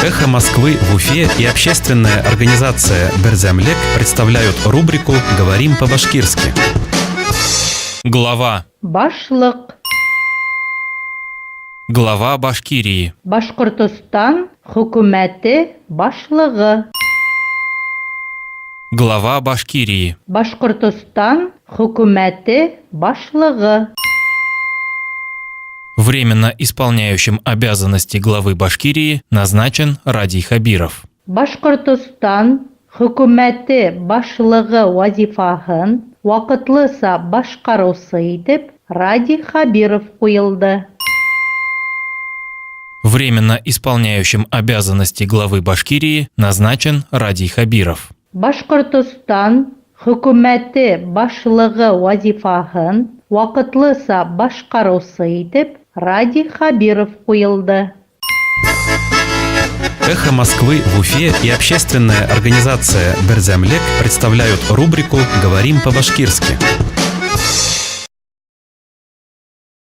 «Эхо Москвы» в Уфе и общественная организация «Берзямлек» представляют рубрику «Говорим по-башкирски». Глава. Башлык. Глава Башкирии. Башкортостан хөкүмәте башлыгы. Глава Башкирии. Башкортостан хөкүмәте башлыгы. Временно исполняющим обязанности главы Башкирии назначен Радий Хабиров. Башкортостан хөкүмәте башлыгы вазифаһын вакытлыса башкарусы итеп Радий Хабиров куелды. Временно исполняющим обязанности главы Башкирии назначен Радий Хабиров. Башкортостан хөкүмәте башлыгы вазифаһын вакытлыса башкарусы итеп Радий Хабиров куелды. «Эхо Москвы» в Уфе и общественная организация «Берзямлек» представляют рубрику «Говорим по-башкирски».